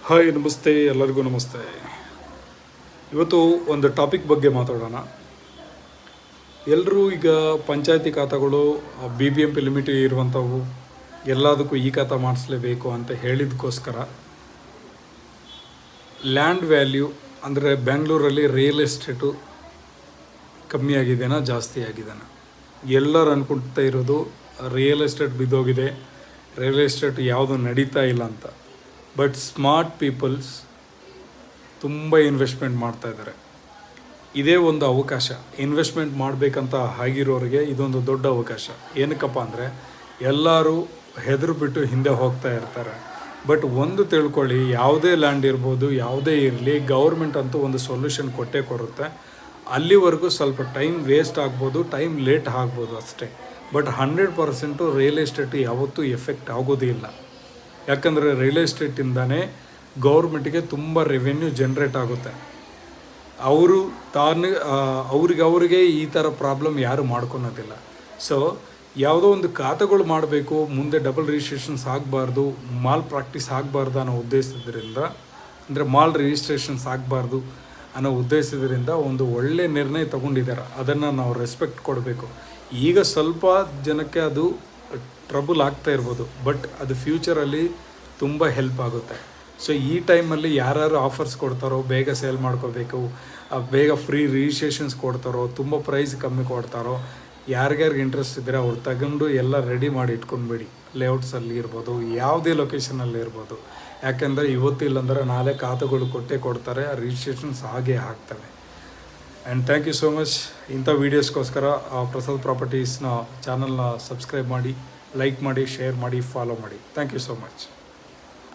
Hi ನಮಸ್ತೆ, ಎಲ್ಲರಿಗೂ ನಮಸ್ತೆ. ಇವತ್ತು ಒಂದು ಟಾಪಿಕ್ ಬಗ್ಗೆ ಮಾತಾಡೋಣ. ಎಲ್ಲರೂ ಈಗ ಪಂಚಾಯತಿ ಖಾತೆಗಳು B B M P limit ಇರುವಂಥವು ಎಲ್ಲದಕ್ಕೂ ಈ ಖಾತೆ ಮಾಡಿಸ್ಲೇಬೇಕು ಅಂತ ಹೇಳಿದಕ್ಕೋಸ್ಕರ ಲ್ಯಾಂಡ್ ವ್ಯಾಲ್ಯೂ ಅಂದರೆ ಬೆಂಗಳೂರಲ್ಲಿ ರಿಯಲ್ ಎಸ್ಟೇಟು ಕಮ್ಮಿ ಆಗಿದೆನಾ ಜಾಸ್ತಿ ಆಗಿದೆನಾ? ಎಲ್ಲರೂ ಅಂದ್ಕೊಳ್ತಾ ಇರೋದು ರಿಯಲ್ ಎಸ್ಟೇಟ್ ಬಿದ್ದೋಗಿದೆ, ರಿಯಲ್ ಎಸ್ಟೇಟ್ ಯಾವುದು ನಡೀತಾ ಇಲ್ಲ ಅಂತ. ಬಟ್ ಸ್ಮಾರ್ಟ್ ಪೀಪಲ್ಸ್ ತುಂಬ ಇನ್ವೆಸ್ಟ್ಮೆಂಟ್ ಮಾಡ್ತಾಯಿದ್ದಾರೆ. ಇದೇ ಒಂದು ಅವಕಾಶ, ಇನ್ವೆಸ್ಟ್ಮೆಂಟ್ ಮಾಡಬೇಕಂತ ಆಗಿರೋರಿಗೆ ಇದೊಂದು ದೊಡ್ಡ ಅವಕಾಶ. ಏನಕ್ಕಪ್ಪ ಅಂದರೆ ಎಲ್ಲರೂ ಹೆದರು ಬಿಟ್ಟು ಹಿಂದೆ ಹೋಗ್ತಾ ಇರ್ತಾರೆ. ಬಟ್ ಒಂದು ತಿಳ್ಕೊಳ್ಳಿ, ಯಾವುದೇ ಲ್ಯಾಂಡ್ ಇರ್ಬೋದು, ಯಾವುದೇ ಇರಲಿ, ಗೌರ್ಮೆಂಟ್ ಅಂತೂ ಒಂದು ಸೊಲ್ಯೂಷನ್ ಕೊಟ್ಟೇ ಕೊಡುತ್ತೆ. ಅಲ್ಲಿವರೆಗೂ ಸ್ವಲ್ಪ ಟೈಮ್ ವೇಸ್ಟ್ ಆಗ್ಬೋದು, ಟೈಮ್ ಲೇಟ್ ಆಗ್ಬೋದು ಅಷ್ಟೇ. ಬಟ್ 100% ರಿಯಲ್ ಎಸ್ಟೇಟ್ ಯಾವತ್ತೂ ಎಫೆಕ್ಟ್ ಆಗೋದಿಲ್ಲ. ಯಾಕಂದರೆ ರಿಯಲ್ ಎಸ್ಟೇಟಿಂದನೇ ಗೌರ್ಮೆಂಟಿಗೆ ತುಂಬ ರೆವೆನ್ಯೂ ಜನ್ರೇಟ್ ಆಗುತ್ತೆ. ಅವರು ಅವ್ರಿಗೆ ಈ ಥರ ಪ್ರಾಬ್ಲಮ್ ಯಾರು ಮಾಡ್ಕೊಳೋದಿಲ್ಲ. ಸೊ ಯಾವುದೋ ಒಂದು ಖಾತೆಗಳು ಮಾಡಬೇಕು, ಮುಂದೆ ಡಬಲ್ ರಿಜಿಸ್ಟ್ರೇಷನ್ಸ್ ಆಗಬಾರ್ದು, ಮಾಲ್ ಪ್ರಾಕ್ಟೀಸ್ ಆಗಬಾರ್ದು ಅನ್ನೋ ಉದ್ದೇಶದಿಂದ, ಅಂದರೆ ಮಾಲ್ ರಿಜಿಸ್ಟ್ರೇಷನ್ಸ್ ಆಗಬಾರ್ದು ಅನ್ನೋ ಉದ್ದೇಶದಿಂದ ಒಂದು ಒಳ್ಳೆಯ ನಿರ್ಣಯ ತಗೊಂಡಿದ್ದಾರೆ. ಅದನ್ನು ನಾವು ರೆಸ್ಪೆಕ್ಟ್ ಕೊಡಬೇಕು. ಈಗ ಸ್ವಲ್ಪ ಜನಕ್ಕೆ ಅದು ಟ್ರಬಲ್ ಆಗ್ತಾ ಇರ್ಬೋದು, ಬಟ್ ಅದು ಫ್ಯೂಚರಲ್ಲಿ ತುಂಬ ಹೆಲ್ಪ್ ಆಗುತ್ತೆ. ಸೊ ಈ ಟೈಮಲ್ಲಿ ಯಾರ್ಯಾರು ಆಫರ್ಸ್ ಕೊಡ್ತಾರೋ, ಬೇಗ ಸೇಲ್ ಮಾಡ್ಕೋಬೇಕು, ಬೇಗ ಫ್ರೀ ರಿಜಿಸ್ಟ್ರೇಷನ್ಸ್ ಕೊಡ್ತಾರೋ, ತುಂಬ ಪ್ರೈಸ್ ಕಮ್ಮಿ ಕೊಡ್ತಾರೋ, ಯಾರಿಗ್ಯಾರಿಗೆ ಇಂಟ್ರೆಸ್ಟ್ ಇದ್ದರೆ ಅವ್ರು ತಗೊಂಡು ಎಲ್ಲ ರೆಡಿ ಮಾಡಿ ಇಟ್ಕೊಂಡ್ಬೇಡಿ. ಲೇಔಟ್ಸಲ್ಲಿ ಇರ್ಬೋದು, ಯಾವುದೇ ಲೊಕೇಶನಲ್ಲಿ ಇರ್ಬೋದು. ಯಾಕೆಂದರೆ ಇವತ್ತಿಲ್ಲಂದರೆ ನಾಳೆ ಖಾತೆಗಳು ಕೊಟ್ಟೇ ಕೊಡ್ತಾರೆ, ರಿಜಿಸ್ಟ್ರೇಷನ್ಸ್ ಹಾಗೇ ಆಗ್ತವೆ. And thank you so much. ಇಂಥ ವೀಡಿಯೋಸ್ಗೋಸ್ಕರ ಪ್ರಸಾದ್ ಪ್ರಾಪರ್ಟೀಸ್ನ ಚಾನಲ್ನ ಸಬ್ಸ್ಕ್ರೈಬ್ ಮಾಡಿ, ಲೈಕ್ ಮಾಡಿ, ಶೇರ್ ಮಾಡಿ, ಫಾಲೋ ಮಾಡಿ. Thank you so much.